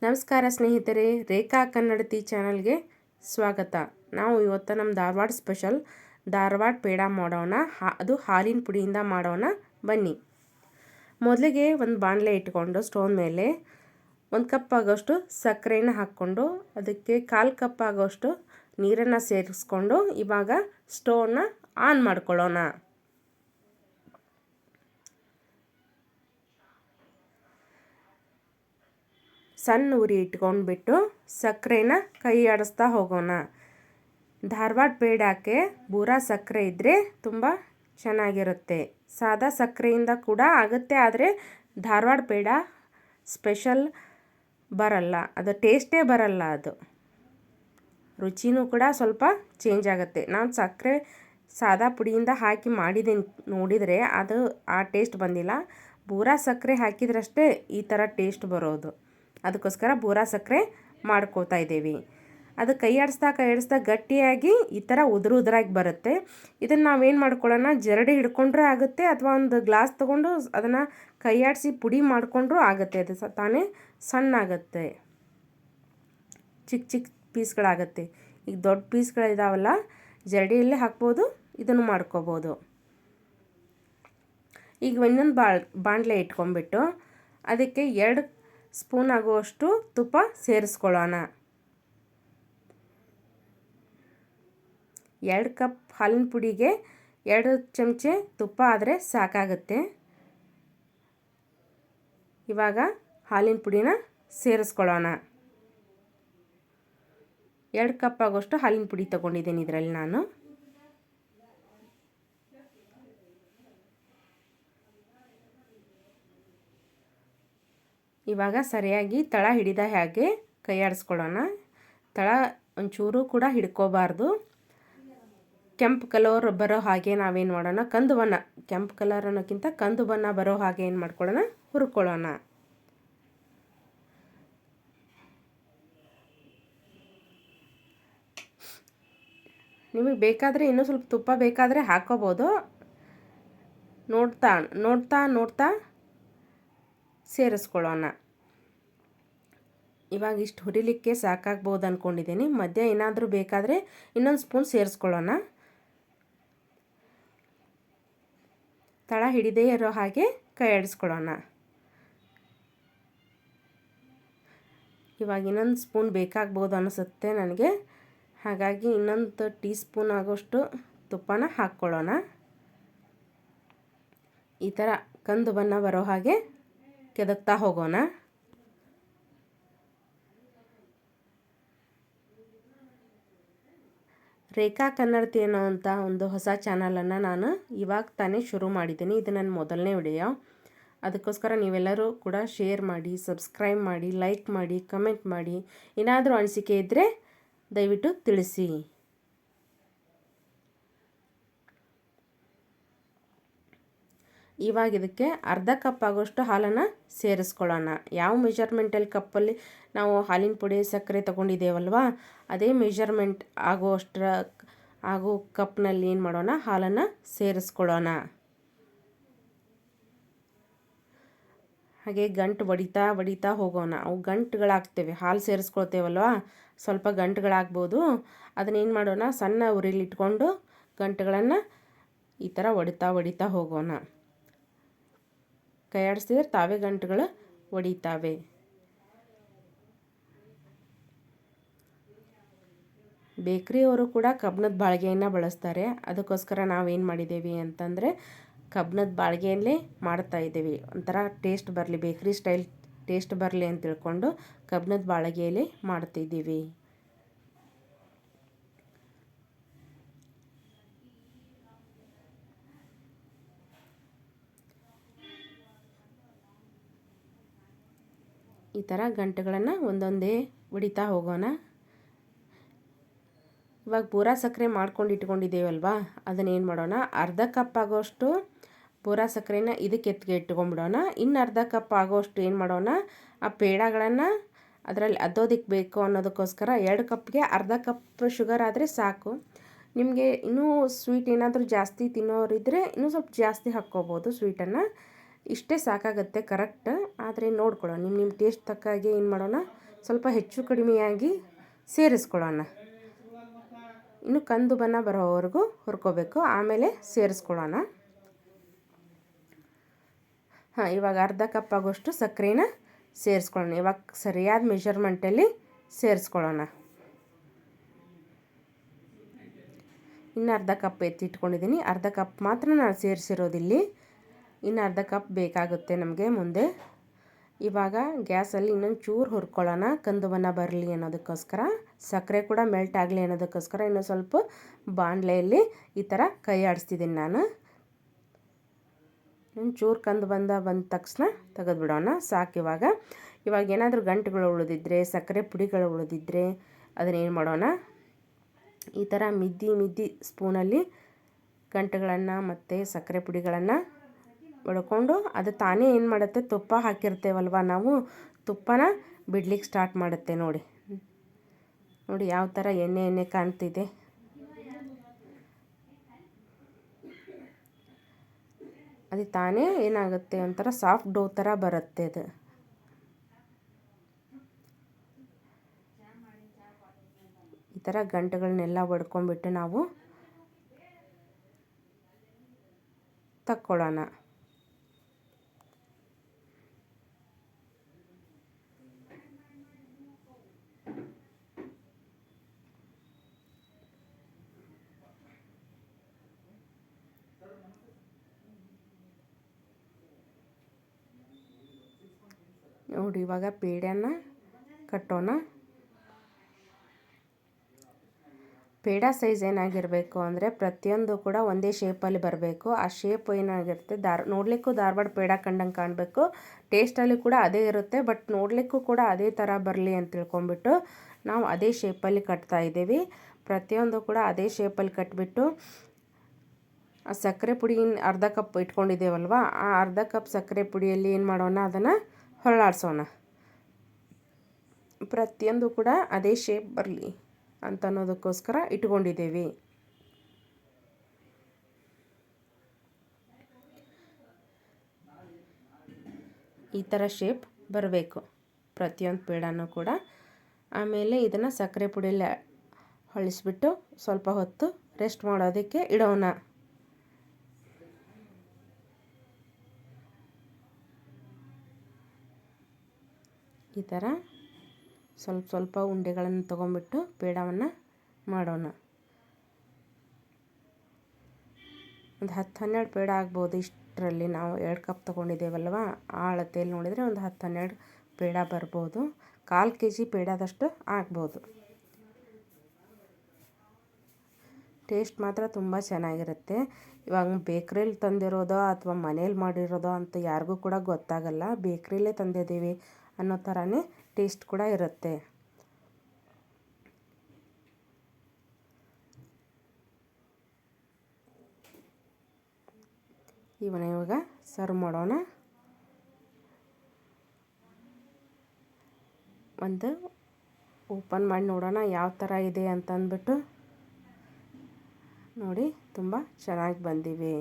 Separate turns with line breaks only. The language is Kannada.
ನಮಸ್ಕಾರ ಸ್ನೇಹಿತರೆ, ರೇಖಾ ಕನ್ನಡತಿ ಚಾನಲ್ಗೆ ಸ್ವಾಗತ. ನಾವು ಇವತ್ತು ನಮ್ಮ ಧಾರವಾಡ ಸ್ಪೆಷಲ್ ಧಾರವಾಡ ಪೇಡ ಮಾಡೋಣ. ಅದು ಹಾಲಿನ ಪುಡಿಯಿಂದ ಮಾಡೋಣ ಬನ್ನಿ. ಮೊದಲಿಗೆ ಒಂದು ಬಾಣಲೆ ಇಟ್ಕೊಂಡು ಸ್ಟೋವ್ ಮೇಲೆ 1 ಕಪ್ ಆಗೋಷ್ಟು ಸಕ್ಕರೆನ ಹಾಕ್ಕೊಂಡು ಅದಕ್ಕೆ 1/4 ಕಪ್ ಆಗೋಷ್ಟು ನೀರನ್ನು ಸೇರಿಸ್ಕೊಂಡು ಇವಾಗ ಸ್ಟೋವ್ನ ಆನ್ ಮಾಡ್ಕೊಳ್ಳೋಣ. ಸಣ್ಣ ಉರಿ ಇಟ್ಕೊಂಡ್ಬಿಟ್ಟು ಸಕ್ಕರೆನ ಕೈ ಆಡಿಸ್ತಾ ಹೋಗೋಣ. ಧಾರವಾಡ ಪೇಡಕ್ಕೆ ಬೂರಾ ಸಕ್ಕರೆ ಇದ್ದರೆ ತುಂಬ ಚೆನ್ನಾಗಿರುತ್ತೆ. ಸಾದಾ ಸಕ್ಕರೆಯಿಂದ ಕೂಡ ಆಗುತ್ತೆ, ಆದರೆ ಧಾರವಾಡ ಪೇಡ ಸ್ಪೆಷಲ್ ಬರಲ್ಲ, ಅದು ಟೇಸ್ಟೇ ಬರಲ್ಲ, ಅದು ರುಚಿನೂ ಕೂಡ ಸ್ವಲ್ಪ ಚೇಂಜ್ ಆಗುತ್ತೆ. ನಾನು ಸಕ್ಕರೆ ಸಾದಾ ಪುಡಿಯಿಂದ ಹಾಕಿ ಮಾಡಿದ್ದೀನಿ, ನೋಡಿದರೆ ಅದು ಆ ಟೇಸ್ಟ್ ಬಂದಿಲ್ಲ. ಬೂರಾ ಸಕ್ಕರೆ ಹಾಕಿದ್ರಷ್ಟೇ ಈ ಥರ ಟೇಸ್ಟ್ ಬರೋದು. ಅದಕ್ಕೋಸ್ಕರ ಬೂರಾ ಸಕ್ಕರೆ ಮಾಡ್ಕೋತಾ ಇದ್ದೀವಿ. ಅದು ಕೈ ಆಡಿಸ್ತಾ ಗಟ್ಟಿಯಾಗಿ ಈ ಥರ ಉದುರಾಗಿ ಬರುತ್ತೆ. ಇದನ್ನು ನಾವೇನು ಮಾಡ್ಕೊಳ್ಳೋಣ, ಜರಡಿ ಹಿಡ್ಕೊಂಡ್ರೂ ಆಗುತ್ತೆ, ಅಥವಾ ಒಂದು ಗ್ಲಾಸ್ ತೊಗೊಂಡು ಅದನ್ನು ಕೈ ಆಡಿಸಿ ಪುಡಿ ಮಾಡಿಕೊಂಡ್ರೂ ಆಗುತ್ತೆ. ಅದು ತಾನೇ ಸಣ್ಣ ಆಗುತ್ತೆ, ಚಿಕ್ಕ ಚಿಕ್ಕ ಪೀಸ್ಗಳಾಗುತ್ತೆ. ಈಗ ದೊಡ್ಡ ಪೀಸ್ಗಳಿದಾವಲ್ಲ, ಜರಡಿಯಲ್ಲೇ ಹಾಕ್ಬೋದು, ಇದನ್ನು ಮಾಡ್ಕೋಬೋದು. ಈಗ ಇನ್ನೊಂದು ಬಾಣಲೆ ಇಟ್ಕೊಂಡ್ಬಿಟ್ಟು ಅದಕ್ಕೆ 2 ಸ್ಪೂನ್ ಆಗುವಷ್ಟು ತುಪ್ಪ ಸೇರಿಸ್ಕೊಳ್ಳೋಣ. 2 ಕಪ್ ಹಾಲಿನ ಪುಡಿಗೆ 2 ಚಮಚೆ ತುಪ್ಪ ಆದರೆ ಸಾಕಾಗುತ್ತೆ. ಇವಾಗ ಹಾಲಿನ ಪುಡಿನ ಸೇರಿಸ್ಕೊಳ್ಳೋಣ. 2 ಕಪ್ ಆಗೋಷ್ಟು ಹಾಲಿನ ಪುಡಿ ತೊಗೊಂಡಿದ್ದೀನಿ ಇದರಲ್ಲಿ ನಾನು. ಇವಾಗ ಸರಿಯಾಗಿ ತಳ ಹಿಡಿದ ಹಾಗೆ ಕೈ ಆಡಿಸ್ಕೊಳ್ಳೋಣ. ತಳ ಒಂಚೂರು ಕೂಡ ಹಿಡ್ಕೋಬಾರ್ದು. ಕೆಂಪು ಕಲರ್ ಬರೋ ಹಾಗೆ ನಾವೇನು ಮಾಡೋಣ, ಕಂದು ಬಣ್ಣ, ಕೆಂಪು ಕಲರ್ ಅನ್ನೋಕ್ಕಿಂತ ಕಂದು ಬಣ್ಣ ಬರೋ ಹಾಗೆ ಏನು ಮಾಡ್ಕೊಳ್ಳೋಣ, ಹುರ್ಕೊಳ್ಳೋಣ. ನಿಮಗೆ ಬೇಕಾದರೆ ಇನ್ನೂ ಸ್ವಲ್ಪ ತುಪ್ಪ ಬೇಕಾದರೆ ಹಾಕೋಬೋದು. ನೋಡ್ತಾ ಸೇರಿಸ್ಕೊಳ್ಳೋಣ. ಇವಾಗ ಇಷ್ಟು ಹುರಿಲಿಕ್ಕೆ ಸಾಕಾಗ್ಬೋದು ಅಂದ್ಕೊಂಡಿದ್ದೀನಿ. ಮಧ್ಯ ಏನಾದರೂ ಬೇಕಾದರೆ ಇನ್ನೊಂದು ಸ್ಪೂನ್ ಸೇರಿಸ್ಕೊಳ್ಳೋಣ. ತಳ ಹಿಡಿದೇ ಇರೋ ಹಾಗೆ ಕೈ ಆಡಿಸ್ಕೊಳ್ಳೋಣ. ಇವಾಗ ಇನ್ನೊಂದು ಸ್ಪೂನ್ ಬೇಕಾಗ್ಬೋದು ಅನಿಸುತ್ತೆ ನನಗೆ, ಹಾಗಾಗಿ ಇನ್ನೊಂದು ಟೀ ಸ್ಪೂನ್ ಆಗೋಷ್ಟು ತುಪ್ಪನ ಹಾಕ್ಕೊಳ್ಳೋಣ. ಈ ಥರ ಕಂದು ಬಣ್ಣ ಬರೋ ಹಾಗೆ ಕೆದಕ್ತಾ ಹೋಗೋಣ. ರೇಖಾ ಕನ್ನಡತಿ ಅನ್ನೋವಂಥ ಒಂದು ಹೊಸ ಚಾನಲನ್ನು ನಾನು ಇವಾಗ ತಾನೇ ಶುರು ಮಾಡಿದ್ದೀನಿ. ಇದು ನನ್ನ ಮೊದಲನೇ ವಿಡಿಯೋ. ಅದಕ್ಕೋಸ್ಕರ ನೀವೆಲ್ಲರೂ ಕೂಡ ಶೇರ್ ಮಾಡಿ, ಸಬ್ಸ್ಕ್ರೈಬ್ ಮಾಡಿ, ಲೈಕ್ ಮಾಡಿ, ಕಮೆಂಟ್ ಮಾಡಿ. ಏನಾದರೂ ಅನಿಸಿಕೆ ಇದ್ದರೆ ದಯವಿಟ್ಟು ತಿಳಿಸಿ. ಇವಾಗ ಇದಕ್ಕೆ 1/2 ಕಪ್ ಆಗೋಷ್ಟು ಹಾಲನ್ನು ಸೇರಿಸ್ಕೊಳ್ಳೋಣ. ಯಾವ ಮೆಜರ್ಮೆಂಟಲ್ಲಿ ಕಪ್ಪಲ್ಲಿ ನಾವು ಹಾಲಿನ ಪುಡಿ ಸಕ್ಕರೆ ತೊಗೊಂಡಿದ್ದೇವಲ್ವ, ಅದೇ ಮೆಜರ್ಮೆಂಟ್ ಆಗೋ ಕಪ್ನಲ್ಲಿ ಏನು ಮಾಡೋಣ, ಹಾಲನ್ನು ಸೇರಿಸ್ಕೊಳ್ಳೋಣ. ಹಾಗೆ ಗಂಟು ಬಡಿತಾ ಹೋಗೋಣ. ಅವು ಗಂಟುಗಳಾಗ್ತೇವೆ, ಹಾಲು ಸೇರಿಸ್ಕೊಳ್ತೇವಲ್ವ, ಸ್ವಲ್ಪ ಗಂಟುಗಳಾಗ್ಬೋದು. ಅದನ್ನೇನು ಮಾಡೋಣ, ಸಣ್ಣ ಉರಿಲಿಟ್ಕೊಂಡು ಗಂಟುಗಳನ್ನು ಈ ಥರ ಹೊಡಿತಾ ಹೋಗೋಣ. ಕೈ ಆಡಿಸಿದ್ರೆ ತಾವೇ ಗಂಟುಗಳು ಒಡಿತಾವೆ. ಬೇಕ್ರಿಯವರು ಕೂಡ ಕಬ್ಬಿಣದ ಬಾಳಿಗೆಯನ್ನು ಬಳಸ್ತಾರೆ. ಅದಕ್ಕೋಸ್ಕರ ನಾವೇನು ಮಾಡಿದ್ದೀವಿ ಅಂತಂದರೆ ಕಬ್ಬಿಣದ ಬಾಳಿಗೆಯಲ್ಲೇ ಮಾಡ್ತಾ ಇದ್ದೀವಿ. ಒಂಥರ ಟೇಸ್ಟ್ ಬರಲಿ, ಬೇಕ್ರಿ ಸ್ಟೈಲ್ ಟೇಸ್ಟ್ ಬರಲಿ ಅಂತ ತಿಳ್ಕೊಂಡು ಕಬ್ಬಿಣದ ಬಾಳಿಗೆಯಲ್ಲಿ ಮಾಡ್ತಿದ್ದೀವಿ. ಈ ಥರ ಗಂಟೆಗಳನ್ನು ಒಂದೊಂದೇ ಹೊಡಿತಾ ಹೋಗೋಣ. ಇವಾಗ ಬೂರಾ ಸಕ್ಕರೆ ಮಾಡ್ಕೊಂಡು ಇಟ್ಕೊಂಡಿದ್ದೇವಲ್ವ, ಅದನ್ನೇನು ಮಾಡೋಣ, 1/2 ಕಪ್ ಆಗೋಷ್ಟು ಬೂರಾ ಸಕ್ಕರೆನ ಇದಕ್ಕೆ ಇಟ್ಕೊಂಡ್ಬಿಡೋಣ. ಇನ್ನು 1/2 ಕಪ್ ಆಗೋಷ್ಟು ಏನು ಮಾಡೋಣ, ಆ ಪೇಡಗಳನ್ನು ಅದರಲ್ಲಿ ಅದ್ದೋದಕ್ಕೆ ಬೇಕು ಅನ್ನೋದಕ್ಕೋಸ್ಕರ 2 ಕಪ್ಗೆ 1/2 ಕಪ್ ಶುಗರ್ ಆದರೆ ಸಾಕು. ನಿಮಗೆ ಇನ್ನೂ ಸ್ವೀಟ್ ಏನಾದರೂ ಜಾಸ್ತಿ ತಿನ್ನೋರಿದ್ದರೆ ಇನ್ನೂ ಸ್ವಲ್ಪ ಜಾಸ್ತಿ ಹಾಕ್ಕೋಬೋದು ಸ್ವೀಟನ್ನು. ಇಷ್ಟೇ ಸಾಕಾಗುತ್ತೆ ಕರೆಕ್ಟ್. ಆದರೆ ನೋಡ್ಕೊಳ್ಳೋಣ, ನಿಮ್ಮ ಟೇಸ್ಟ್ ತಕ್ಕ ಹಾಗೆ ಏನು ಮಾಡೋಣ, ಸ್ವಲ್ಪ ಹೆಚ್ಚು ಕಡಿಮೆಯಾಗಿ ಸೇರಿಸ್ಕೊಳ್ಳೋಣ. ಇನ್ನು ಕಂದು ಬಣ್ಣ ಬರೋವರೆಗೂ ಹುರ್ಕೋಬೇಕು, ಆಮೇಲೆ ಸೇರಿಸ್ಕೊಳ್ಳೋಣ. ಇವಾಗ ಅರ್ಧ ಕಪ್ ಆಗೋಷ್ಟು ಸಕ್ಕರೆನ ಸೇರಿಸ್ಕೊಳ್ಳೋಣ. ಇವಾಗ ಸರಿಯಾದ ಮೆಜರ್ಮೆಂಟಲ್ಲಿ ಸೇರಿಸ್ಕೊಳ್ಳೋಣ. ಇನ್ನು ಅರ್ಧ ಕಪ್ ಎತ್ತಿಟ್ಕೊಂಡಿದ್ದೀನಿ. ಅರ್ಧ ಕಪ್ ಮಾತ್ರ ನಾನು ಸೇರಿಸಿರೋದಿಲ್ಲಿ, ಇನ್ನು ಅರ್ಧ ಕಪ್ ಬೇಕಾಗುತ್ತೆ ನಮಗೆ ಮುಂದೆ. ಇವಾಗ ಗ್ಯಾಸಲ್ಲಿ ಇನ್ನೊಂದು ಚೂರು ಹುರ್ಕೊಳ್ಳೋಣ, ಕಂದು ಬಣ್ಣ ಬರಲಿ ಅನ್ನೋದಕ್ಕೋಸ್ಕರ. ಸಕ್ಕರೆ ಕೂಡ ಮೆಲ್ಟ್ ಆಗಲಿ ಅನ್ನೋದಕ್ಕೋಸ್ಕರ ಇನ್ನೂ ಸ್ವಲ್ಪ ಬಾಣಲೆಯಲ್ಲಿ ಈ ಥರ ಕೈ ಆಡಿಸ್ತಿದ್ದೀನಿ ನಾನು. ಚೂರು ಕಂದು ಬಂದ ತಕ್ಷಣ ತೆಗೆದುಬಿಡೋಣ, ಸಾಕು. ಇವಾಗ ಏನಾದರೂ ಗಂಟುಗಳು ಉಳಿದಿದ್ರೆ, ಸಕ್ಕರೆ ಪುಡಿಗಳು ಉಳಿದಿದ್ರೆ ಅದನ್ನೇನು ಮಾಡೋಣ, ಈ ಥರ ಮಿದ್ದಿ ಸ್ಪೂನಲ್ಲಿ ಗಂಟುಗಳನ್ನು ಮತ್ತು ಸಕ್ಕರೆ ಪುಡಿಗಳನ್ನು ಬಡ್ಕೊಂಡು ಅದು ತಾನೇ ಏನು ಮಾಡುತ್ತೆ, ತುಪ್ಪ ಹಾಕಿರ್ತೇವಲ್ವ ನಾವು, ತುಪ್ಪನ ಬಿಡ್ಲಿಕ್ಕೆ ಸ್ಟಾರ್ಟ್ ಮಾಡುತ್ತೆ. ನೋಡಿ ಯಾವ ಥರ ಎಣ್ಣೆ ಕಾಣ್ತಿದೆ. ಅದು ತಾನೇ ಏನಾಗುತ್ತೆ, ಒಂಥರ ಸಾಫ್ಟ್ ಡೋ ಥರ ಬರುತ್ತೆ ಅದು. ಈ ಥರ ಗಂಟುಗಳನ್ನೆಲ್ಲ ಬಡ್ಕೊಂಡ್ಬಿಟ್ಟು ನಾವು ತಕ್ಕೊಳ್ಳೋಣ. ನೋಡಿ ಇವಾಗ ಪೇಡನ ಕಟ್ಟೋಣ. ಪೇಡ ಸೈಜ್ ಏನಾಗಿರಬೇಕು ಅಂದರೆ ಪ್ರತಿಯೊಂದು ಕೂಡ ಒಂದೇ ಶೇಪಲ್ಲಿ ಬರಬೇಕು. ಆ ಶೇಪ್ ಏನಾಗಿರುತ್ತೆ, ನೋಡಲಿಕ್ಕೂ ಧಾರವಾಡ ಪೇಡ ಕಂಡಂಗೆ ಕಾಣಬೇಕು, ಟೇಸ್ಟಲ್ಲಿ ಕೂಡ ಅದೇ ಇರುತ್ತೆ. ಬಟ್ ನೋಡಲಿಕ್ಕೂ ಕೂಡ ಅದೇ ಥರ ಬರಲಿ ಅಂತ ತಿಳ್ಕೊಂಬಿಟ್ಟು ನಾವು ಅದೇ ಶೇಪಲ್ಲಿ ಕಟ್ತಾ ಇದ್ದೀವಿ. ಪ್ರತಿಯೊಂದು ಕೂಡ ಅದೇ ಶೇಪಲ್ಲಿ ಕಟ್ಬಿಟ್ಟು ಆ ಸಕ್ಕರೆ ಪುಡಿ ಅರ್ಧ ಕಪ್ ಇಟ್ಕೊಂಡಿದ್ದೇವಲ್ವ, ಆ ಅರ್ಧ ಕಪ್ ಸಕ್ಕರೆ ಪುಡಿಯಲ್ಲಿ ಏನು ಮಾಡೋಣ, ಅದನ್ನು ಹೊರಳಾಡ್ಸೋಣ. ಪ್ರತಿಯೊಂದು ಕೂಡ ಅದೇ ಶೇಪ್ ಬರಲಿ ಅಂತ ಅನ್ನೋದಕ್ಕೋಸ್ಕರ ಇಟ್ಕೊಂಡಿದ್ದೀವಿ. ಈ ಥರ ಶೇಪ್ ಬರಬೇಕು ಪ್ರತಿಯೊಂದು ಪೇಡನೂ ಕೂಡ. ಆಮೇಲೆ ಇದನ್ನು ಸಕ್ಕರೆ ಪುಡಿಯಲ್ಲಿ ಹೊಳಿಸ್ಬಿಟ್ಟು ಸ್ವಲ್ಪ ಹೊತ್ತು ರೆಸ್ಟ್ ಮಾಡೋದಕ್ಕೆ ಇಡೋಣ. ಈ ಥರ ಸ್ವಲ್ಪ ಉಂಡೆಗಳನ್ನು ತೊಗೊಂಬಿಟ್ಟು ಪೇಡವನ್ನು ಮಾಡೋಣ. ಒಂದು 10-12 ಪೇಡ ಆಗ್ಬೋದು. ಇಷ್ಟರಲ್ಲಿ ನಾವು 2 ಕಪ್ ತೊಗೊಂಡಿದ್ದೇವಲ್ವ, ಆ ಅಳತೆಯಲ್ಲಿ ನೋಡಿದರೆ ಒಂದು 10-12 ಪೇಡ ಬರ್ಬೋದು. 1/4 kg ಪೇಡದಷ್ಟು ಆಗ್ಬೋದು. ಟೇಸ್ಟ್ ಮಾತ್ರ ತುಂಬ ಚೆನ್ನಾಗಿರುತ್ತೆ. ಇವಾಗ ಬೇಕ್ರಿಯಲ್ಲಿ ತಂದಿರೋದೋ ಅಥವಾ ಮನೇಲಿ ಮಾಡಿರೋದೋ ಅಂತ ಯಾರಿಗೂ ಕೂಡ ಗೊತ್ತಾಗಲ್ಲ. ಬೇಕ್ರಿಯಲ್ಲೇ ತಂದಿದ್ದೀವಿ ಅನ್ನೋ ಥರನೇ ಟೇಸ್ಟ್ ಕೂಡ ಇರುತ್ತೆ. ಇವಾಗ ಸರ್ವ್ ಮಾಡೋಣ. ಒಂದು ಓಪನ್ ಮಾಡಿ ನೋಡೋಣ ಯಾವ ಥರ ಇದೆ ಅಂತ ಅಂದ್ಬಿಟ್ಟು. ನೋಡಿ ತುಂಬ ಚೆನ್ನಾಗಿ ಬಂದಿವೆ.